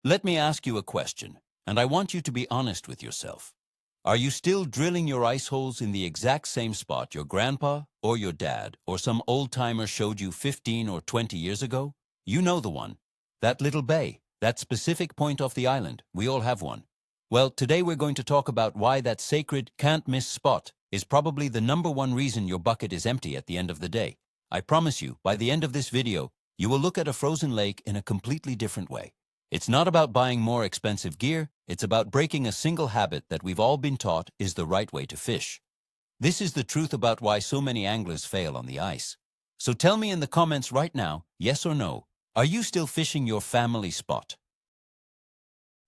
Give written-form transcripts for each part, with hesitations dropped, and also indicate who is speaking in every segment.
Speaker 1: Let me ask you a question, and I want you to be honest with yourself. Are you still drilling your ice holes in the exact same spot your grandpa or your dad or some old-timer showed you 15 or 20 years ago? You know the one. That little bay, that specific point off the island. We all have one. Well, today we're going to talk about why that sacred can't-miss spot is probably the #1 reason your bucket is empty at the end of the day. I promise you, by the end of this video, you will look at a frozen lake in a completely different way. It's not about buying more expensive gear, it's about breaking a single habit that we've all been taught is the right way to fish. This is the truth about why so many anglers fail on the ice. So tell me in the comments right now, yes or no, are you still fishing your family spot?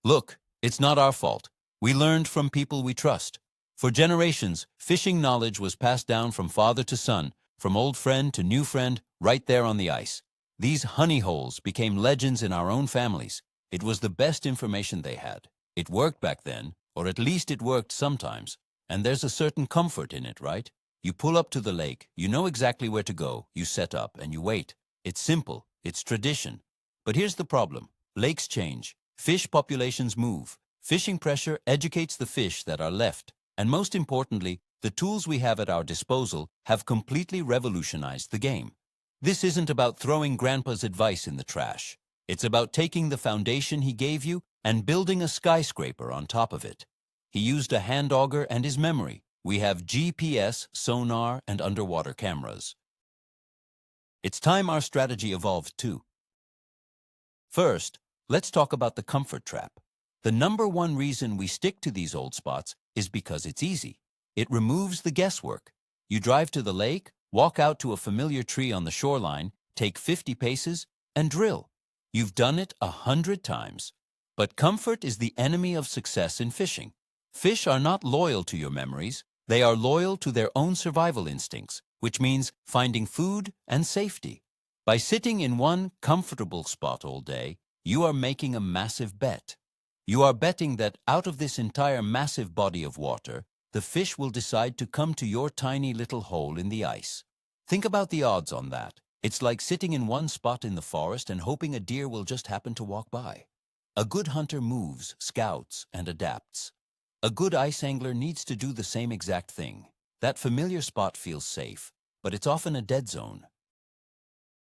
Speaker 1: Look, it's not our fault. We learned from people we trust. For generations, fishing knowledge was passed down from father to son, from old friend to new friend, right there on the ice. These honey holes became legends in our own families. It was the best information they had. It worked back then, or at least it worked sometimes, and there's a certain comfort in it, right? You pull up to the lake, you know exactly where to go, you set up, and you wait. It's simple, it's tradition. But here's the problem. Lakes change, fish populations move, fishing pressure educates the fish that are left, and most importantly, the tools we have at our disposal have completely revolutionized the game. This isn't about throwing Grandpa's advice in the trash. It's about taking the foundation he gave you and building a skyscraper on top of it. He used a hand auger and his memory. We have GPS, sonar, and underwater cameras. It's time our strategy evolved too. First, let's talk about the comfort trap. The #1 reason we stick to these old spots is because it's easy. It removes the guesswork. You drive to the lake, walk out to a familiar tree on the shoreline, take 50 paces, and drill. You've done it 100 times. But comfort is the enemy of success in fishing. Fish are not loyal to your memories. They are loyal to their own survival instincts, which means finding food and safety. By sitting in one comfortable spot all day, you are making a massive bet. You are betting that out of this entire massive body of water, the fish will decide to come to your tiny little hole in the ice. Think about the odds on that. It's like sitting in one spot in the forest and hoping a deer will just happen to walk by. A good hunter moves, scouts, and adapts. A good ice angler needs to do the same exact thing. That familiar spot feels safe, but it's often a dead zone.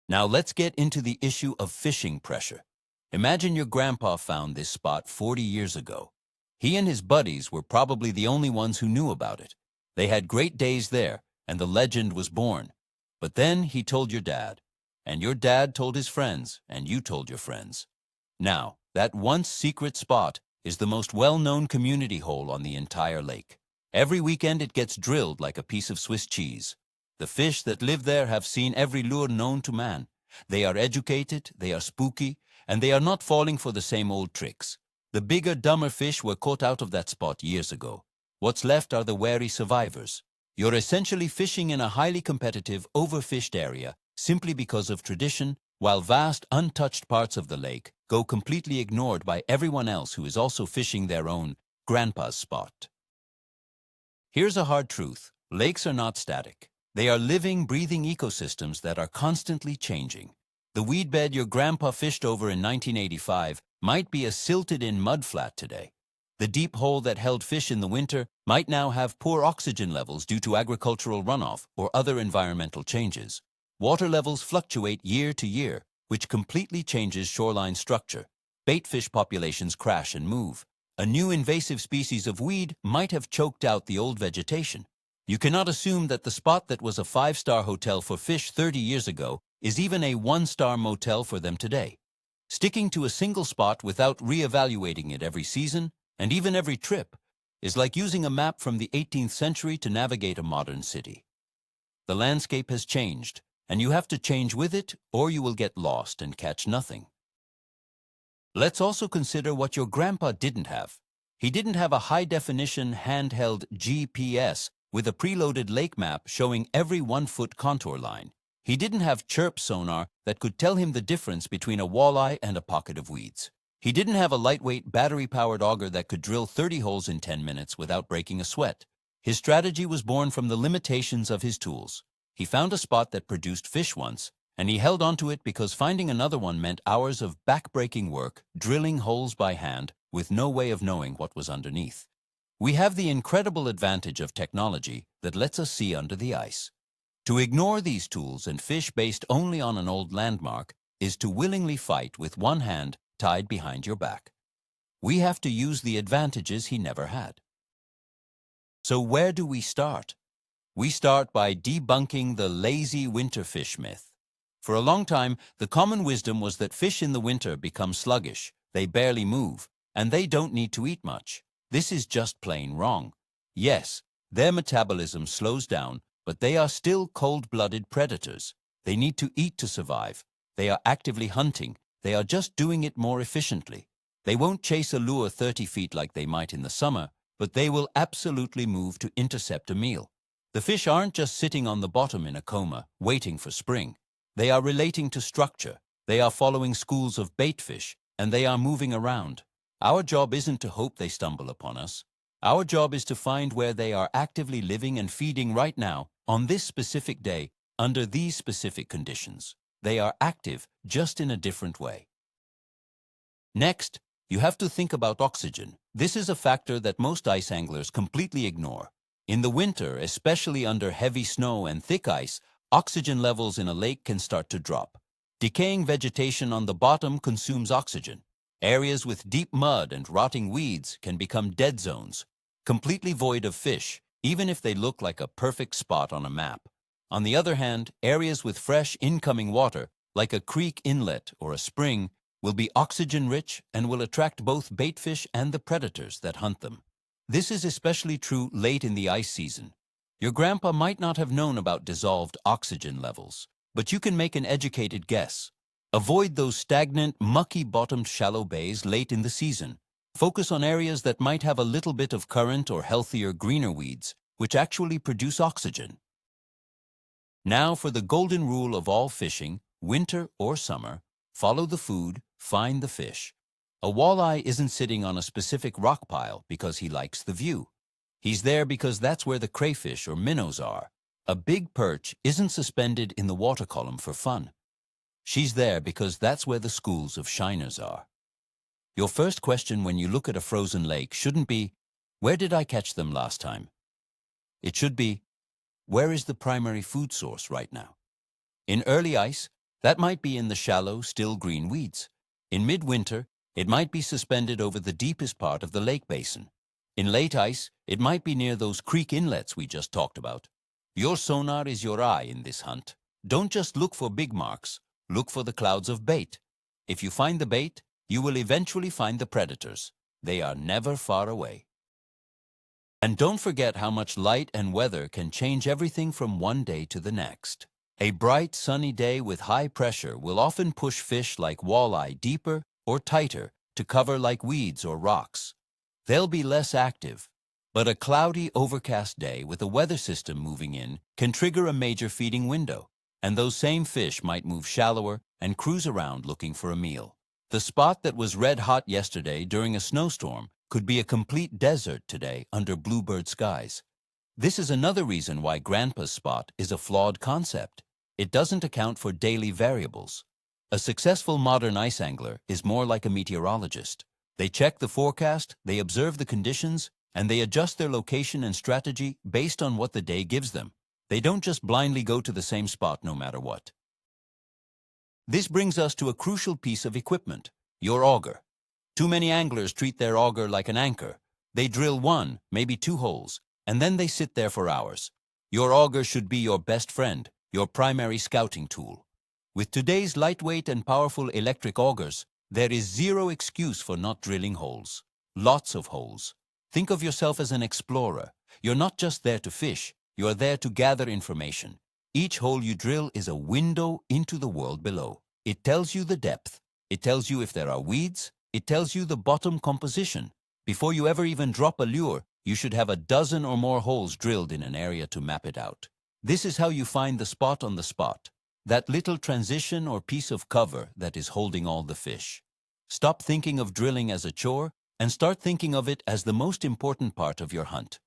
Speaker 1: Now let's get into the issue of fishing pressure. Imagine your grandpa found this spot 40 years ago. He and his buddies were probably the only ones who knew about it. They had great days there, and the legend was born. But then he told your dad, and your dad told his friends, and you told your friends. Now, that once secret spot is the most well-known community hole on the entire lake. Every weekend it gets drilled like a piece of Swiss cheese. The fish that live there have seen every lure known to man. They are educated, they are spooky, and they are not falling for the same old tricks. The bigger, dumber fish were caught out of that spot years ago. What's left are the wary survivors. You're essentially fishing in a highly competitive, overfished area simply because of tradition, while vast, untouched parts of the lake go completely ignored by everyone else who is also fishing their own grandpa's spot. Here's a hard truth. Lakes are not static. They are living, breathing ecosystems that are constantly changing. The weed bed your grandpa fished over in 1985 might be a silted-in mudflat today. The deep hole that held fish in the winter might now have poor oxygen levels due to agricultural runoff or other environmental changes. Water levels fluctuate year to year, which completely changes shoreline structure. Baitfish populations crash and move. A new invasive species of weed might have choked out the old vegetation. You cannot assume that the spot that was a 5-star hotel for fish 30 years ago is even a 1-star motel for them today. Sticking to a single spot without re-evaluating it every season, and even every trip, is like using a map from the 18th century to navigate a modern city. The landscape has changed, and you have to change with it, or you will get lost and catch nothing. Let's also consider what your grandpa didn't have. He didn't have a high-definition handheld GPS with a preloaded lake map showing every 1-foot contour line. He didn't have chirp sonar that could tell him the difference between a walleye and a pocket of weeds. He didn't have a lightweight, battery-powered auger that could drill 30 holes in 10 minutes without breaking a sweat. His strategy was born from the limitations of his tools. He found a spot that produced fish once, and he held onto it because finding another one meant hours of back-breaking work, drilling holes by hand, with no way of knowing what was underneath. We have the incredible advantage of technology that lets us see under the ice. To ignore these tools and fish based only on an old landmark is to willingly fight with one hand tied behind your back. We have to use the advantages he never had. So where do we start? We start by debunking the lazy winter fish myth. For a long time, the common wisdom was that fish in the winter become sluggish, they barely move, and they don't need to eat much. This is just plain wrong. Yes, their metabolism slows down, but they are still cold-blooded predators. They need to eat to survive. They are actively hunting. They are just doing it more efficiently. They won't chase a lure 30 feet like they might in the summer, but they will absolutely move to intercept a meal. The fish aren't just sitting on the bottom in a coma, waiting for spring. They are relating to structure. They are following schools of bait fish, and they are moving around. Our job isn't to hope they stumble upon us. Our job is to find where they are actively living and feeding right now, on this specific day, under these specific conditions. They are active, just in a different way. Next, you have to think about oxygen. This is a factor that most ice anglers completely ignore. In the winter, especially under heavy snow and thick ice, oxygen levels in a lake can start to drop. Decaying vegetation on the bottom consumes oxygen. Areas with deep mud and rotting weeds can become dead zones, completely void of fish, even if they look like a perfect spot on a map. On the other hand, areas with fresh incoming water, like a creek inlet or a spring, will be oxygen-rich and will attract both baitfish and the predators that hunt them. This is especially true late in the ice season. Your grandpa might not have known about dissolved oxygen levels, but you can make an educated guess. Avoid those stagnant, mucky-bottomed shallow bays late in the season. Focus on areas that might have a little bit of current or healthier greener weeds, which actually produce oxygen. Now for the golden rule of all fishing, winter or summer: follow the food, find the fish. A walleye isn't sitting on a specific rock pile because he likes the view. He's there because that's where the crayfish or minnows are. A big perch isn't suspended in the water column for fun. She's there because that's where the schools of shiners are. Your first question when you look at a frozen lake shouldn't be, where did I catch them last time? It should be, where is the primary food source right now? In early ice, that might be in the shallow, still green weeds. In midwinter, it might be suspended over the deepest part of the lake basin. In late ice, it might be near those creek inlets we just talked about. Your sonar is your eye in this hunt. Don't just look for big marks. Look for the clouds of bait. If you find the bait, you will eventually find the predators. They are never far away. And don't forget how much light and weather can change everything from one day to the next. A bright, sunny day with high pressure will often push fish like walleye deeper or tighter to cover like weeds or rocks. They'll be less active. But a cloudy, overcast day with a weather system moving in can trigger a major feeding window, and those same fish might move shallower and cruise around looking for a meal. The spot that was red hot yesterday during a snowstorm could be a complete desert today under bluebird skies. This is another reason why Grandpa's spot is a flawed concept. It doesn't account for daily variables. A successful modern ice angler is more like a meteorologist. They check the forecast, they observe the conditions, and they adjust their location and strategy based on what the day gives them. They don't just blindly go to the same spot no matter what. This brings us to a crucial piece of equipment: your auger. Too many anglers treat their auger like an anchor. They drill one, maybe two holes, and then they sit there for hours. Your auger should be your best friend, your primary scouting tool. With today's lightweight and powerful electric augers, there is zero excuse for not drilling holes. Lots of holes. Think of yourself as an explorer. You're not just there to fish, you're there to gather information. Each hole you drill is a window into the world below. It tells you the depth. It tells you if there are weeds. It tells you the bottom composition. Before you ever even drop a lure, you should have a dozen or more holes drilled in an area to map it out. This is how you find the spot on the spot, that little transition or piece of cover that is holding all the fish. Stop thinking of drilling as a chore and start thinking of it as the most important part of your hunt.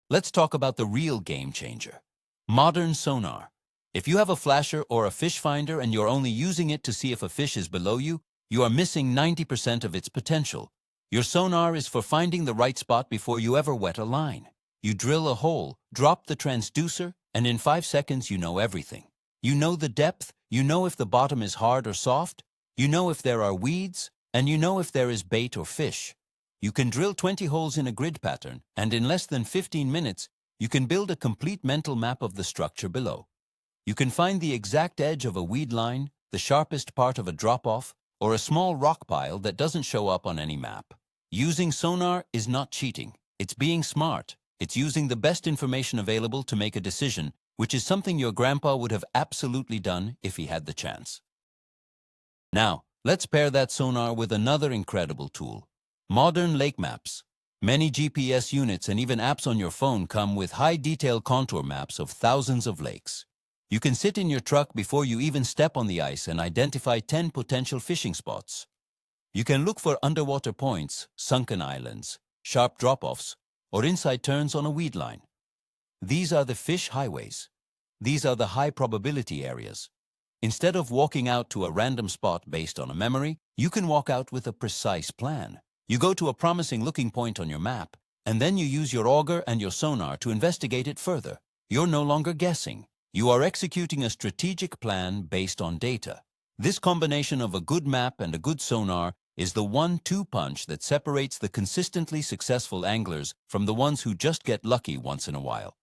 Speaker 1: Let's talk about the real game changer: modern sonar. If you have a flasher or a fish finder and you're only using it to see if a fish is below you, you are missing 90% of its potential. Your sonar is for finding the right spot before you ever wet a line. You drill a hole, drop the transducer, and in 5 seconds you know everything. You know the depth, you know if the bottom is hard or soft, you know if there are weeds, and you know if there is bait or fish. You can drill 20 holes in a grid pattern, and in less than 15 minutes, you can build a complete mental map of the structure below. You can find the exact edge of a weed line, the sharpest part of a drop-off, or a small rock pile that doesn't show up on any map. Using sonar is not cheating. It's being smart. It's using the best information available to make a decision, which is something your grandpa would have absolutely done if he had the chance. Now, let's pair that sonar with another incredible tool: modern lake maps. Many GPS units and even apps on your phone come with high-detail contour maps of thousands of lakes. You can sit in your truck before you even step on the ice and identify 10 potential fishing spots. You can look for underwater points, sunken islands, sharp drop-offs, or inside turns on a weed line. These are the fish highways. These are the high-probability areas. Instead of walking out to a random spot based on a memory, you can walk out with a precise plan. You go to a promising-looking point on your map, and then you use your auger and your sonar to investigate it further. You're no longer guessing. You are executing a strategic plan based on data. This combination of a good map and a good sonar is the 1-2 punch that separates the consistently successful anglers from the ones who just get lucky once in a while.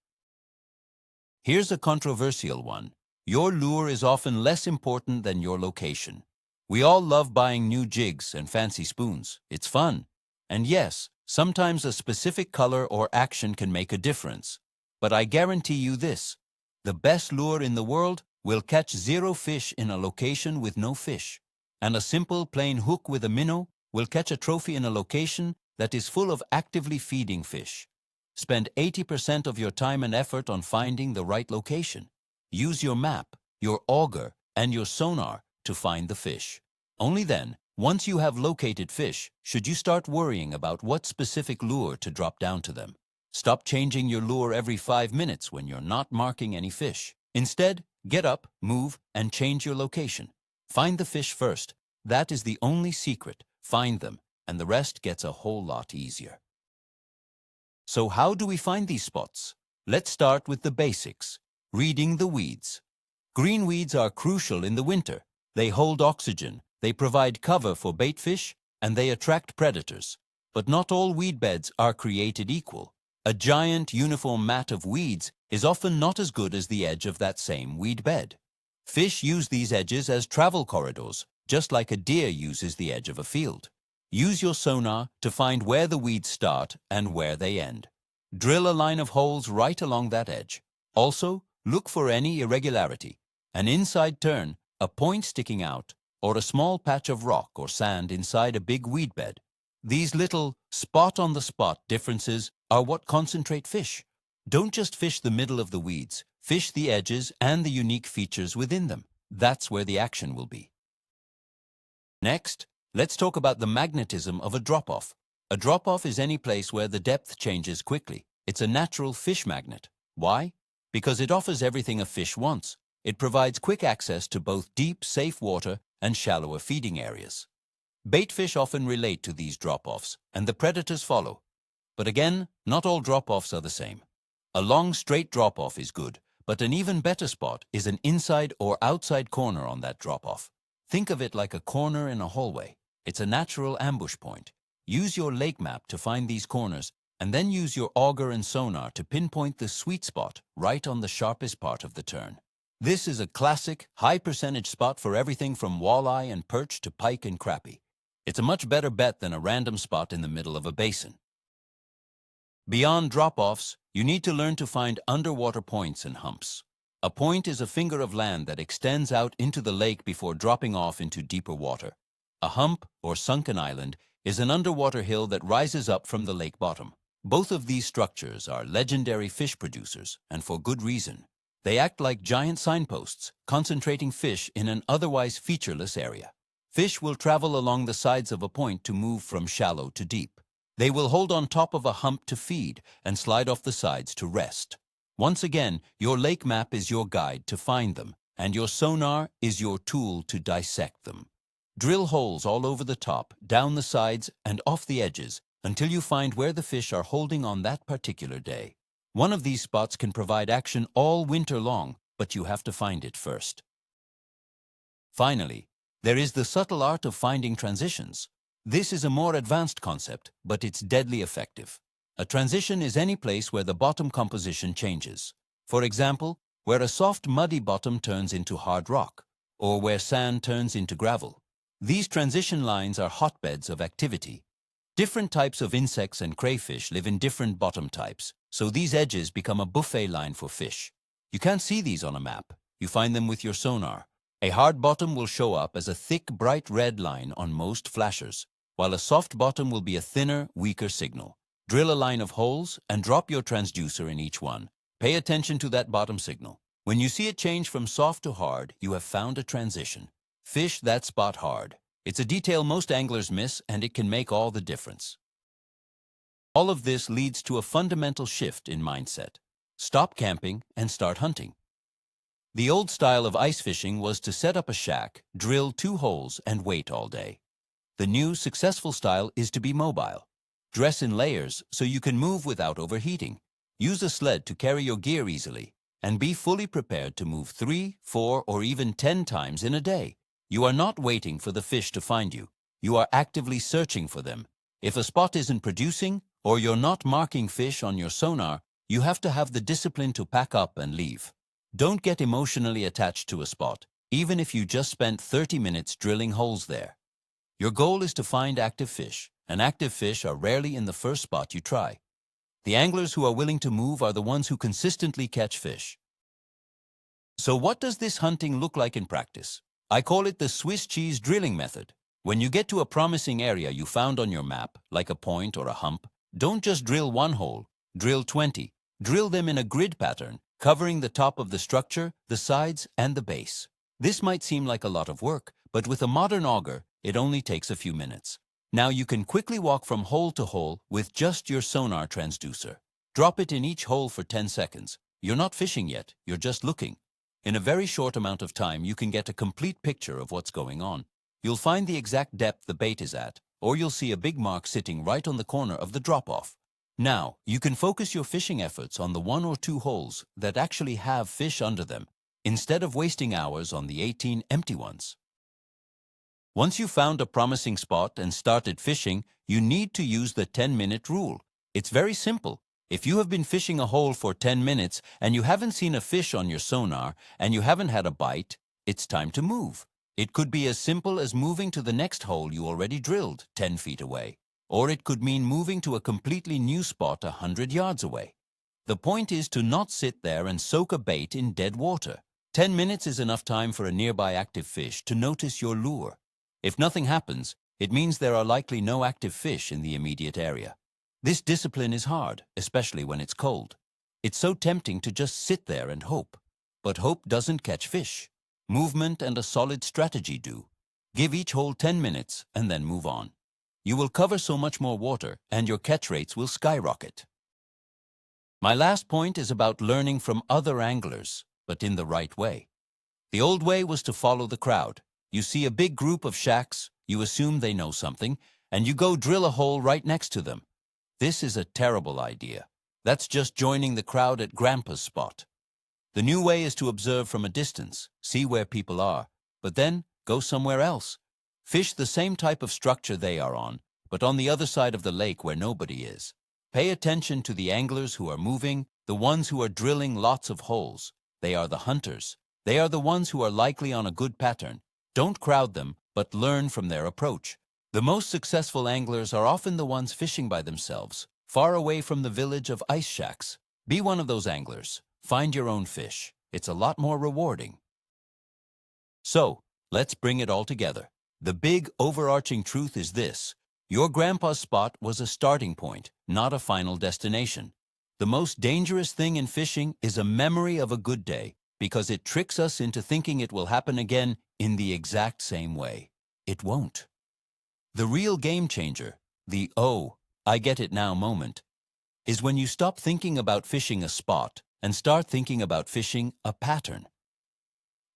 Speaker 1: Here's a controversial one. Your lure is often less important than your location. We all love buying new jigs and fancy spoons. It's fun. And yes, sometimes a specific color or action can make a difference. But I guarantee you this: the best lure in the world will catch 0 fish in a location with no fish. And a simple plain hook with a minnow will catch a trophy in a location that is full of actively feeding fish. Spend 80% of your time and effort on finding the right location. Use your map, your auger, and your sonar to find the fish. Only then, once you have located fish, should you start worrying about what specific lure to drop down to them. Stop changing your lure every 5 minutes when you're not marking any fish. Instead, get up, move, and change your location. Find the fish first. That is the only secret. Find them, and the rest gets a whole lot easier. So how do we find these spots? Let's start with the basics. Reading the weeds. Green weeds are crucial in the winter. They hold oxygen, they provide cover for bait fish, and they attract predators. But not all weed beds are created equal. A giant uniform mat of weeds is often not as good as the edge of that same weed bed. Fish use these edges as travel corridors, just like a deer uses the edge of a field. Use your sonar to find where the weeds start and where they end. Drill a line of holes right along that edge. Also, look for any irregularity, an inside turn, a point sticking out, or a small patch of rock or sand inside a big weed bed. These little spot-on-the-spot differences are what concentrate fish. Don't just fish the middle of the weeds. Fish the edges and the unique features within them. That's where the action will be. Next, let's talk about the magnetism of a drop-off. A drop-off is any place where the depth changes quickly. It's a natural fish magnet. Why? Because it offers everything a fish wants. It provides quick access to both deep, safe water and shallower feeding areas. Bait fish often relate to these drop-offs, and the predators follow. But again, not all drop-offs are the same. A long, straight drop-off is good, but an even better spot is an inside or outside corner on that drop-off. Think of it like a corner in a hallway. It's a natural ambush point. Use your lake map to find these corners, and then use your auger and sonar to pinpoint the sweet spot right on the sharpest part of the turn. This is a classic, high-percentage spot for everything from walleye and perch to pike and crappie. It's a much better bet than a random spot in the middle of a basin. Beyond drop-offs, you need to learn to find underwater points and humps. A point is a finger of land that extends out into the lake before dropping off into deeper water. A hump, or sunken island, is an underwater hill that rises up from the lake bottom. Both of these structures are legendary fish producers, and for good reason. They act like giant signposts, concentrating fish in an otherwise featureless area. Fish will travel along the sides of a point to move from shallow to deep. They will hold on top of a hump to feed and slide off the sides to rest. Once again, your lake map is your guide to find them, and your sonar is your tool to dissect them. Drill holes all over the top, down the sides, and off the edges until you find where the fish are holding on that particular day. One of these spots can provide action all winter long, but you have to find it first. Finally, there is the subtle art of finding transitions. This is a more advanced concept, but it's deadly effective. A transition is any place where the bottom composition changes. For example, where a soft muddy bottom turns into hard rock, or where sand turns into gravel. These transition lines are hotbeds of activity. Different types of insects and crayfish live in different bottom types, so these edges become a buffet line for fish. You can't see these on a map. You find them with your sonar. A hard bottom will show up as a thick, bright red line on most flashers, while a soft bottom will be a thinner, weaker signal. Drill a line of holes and drop your transducer in each one. Pay attention to that bottom signal. When you see it change from soft to hard, you have found a transition. Fish that spot hard. It's a detail most anglers miss, and it can make all the difference. All of this leads to a fundamental shift in mindset. Stop camping and start hunting. The old style of ice fishing was to set up a shack, drill 2 holes, and wait all day. The new, successful style is to be mobile. Dress in layers so you can move without overheating. Use a sled to carry your gear easily, and be fully prepared to move 3, 4, or even 10 times in a day. You are not waiting for the fish to find you. You are actively searching for them. If a spot isn't producing, or you're not marking fish on your sonar, you have to have the discipline to pack up and leave. Don't get emotionally attached to a spot, even if you just spent 30 minutes drilling holes there. Your goal is to find active fish, and active fish are rarely in the first spot you try. The anglers who are willing to move are the ones who consistently catch fish. So what does this hunting look like in practice? I call it the Swiss cheese drilling method. When you get to a promising area you found on your map, like a point or a hump, don't just drill 1 hole, drill 20. Drill them in a grid pattern, covering the top of the structure, the sides, and the base. This might seem like a lot of work, but with a modern auger, it only takes a few minutes. Now you can quickly walk from hole to hole with just your sonar transducer. Drop it in each hole for 10 seconds. You're not fishing yet, you're just looking. In a very short amount of time, you can get a complete picture of what's going on. You'll find the exact depth the bait is at, or you'll see a big mark sitting right on the corner of the drop-off. Now, you can focus your fishing efforts on the 1 or 2 holes that actually have fish under them, instead of wasting hours on the 18 empty ones. Once you've found a promising spot and started fishing, you need to use the 10-minute rule. It's very simple. If you have been fishing a hole for 10 minutes and you haven't seen a fish on your sonar and you haven't had a bite, it's time to move. It could be as simple as moving to the next hole you already drilled 10 feet away. Or it could mean moving to a completely new spot 100 yards away. The point is to not sit there and soak a bait in dead water. 10 minutes is enough time for a nearby active fish to notice your lure. If nothing happens, it means there are likely no active fish in the immediate area. This discipline is hard, especially when it's cold. It's so tempting to just sit there and hope. But hope doesn't catch fish. Movement and a solid strategy do. Give each hole 10 minutes and then move on. You will cover so much more water and your catch rates will skyrocket. My last point is about learning from other anglers, but in the right way. The old way was to follow the crowd. You see a big group of shacks, you assume they know something, and you go drill a hole right next to them. This is a terrible idea. That's just joining the crowd at Grandpa's spot. The new way is to observe from a distance, see where people are, but then go somewhere else. Fish the same type of structure they are on, but on the other side of the lake where nobody is. Pay attention to the anglers who are moving, the ones who are drilling lots of holes. They are the hunters. They are the ones who are likely on a good pattern. Don't crowd them, but learn from their approach. The most successful anglers are often the ones fishing by themselves, far away from the village of ice shacks. Be one of those anglers. Find your own fish. It's a lot more rewarding. So, let's bring it all together. The big overarching truth is this. Your grandpa's spot was a starting point, not a final destination. The most dangerous thing in fishing is a memory of a good day, because it tricks us into thinking it will happen again in the exact same way. It won't. The real game changer, the "oh, I get it now" moment, is when you stop thinking about fishing a spot and start thinking about fishing a pattern.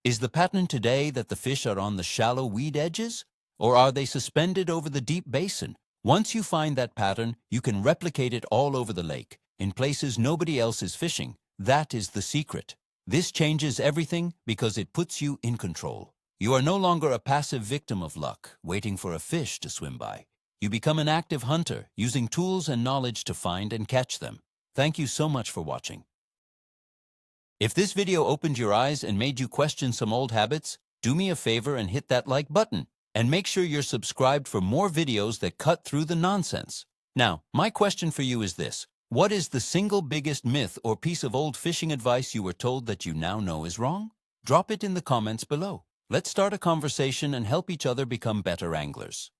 Speaker 1: Is the pattern today that the fish are on the shallow weed edges, or are they suspended over the deep basin? Once you find that pattern, you can replicate it all over the lake, in places nobody else is fishing. That is the secret. This changes everything because it puts you in control. You are no longer a passive victim of luck, waiting for a fish to swim by. You become an active hunter, using tools and knowledge to find and catch them. Thank you so much for watching. If this video opened your eyes and made you question some old habits, do me a favor and hit that like button. And make sure you're subscribed for more videos that cut through the nonsense. Now, my question for you is this. What is the single biggest myth or piece of old fishing advice you were told that you now know is wrong? Drop it in the comments below. Let's start a conversation and help each other become better anglers.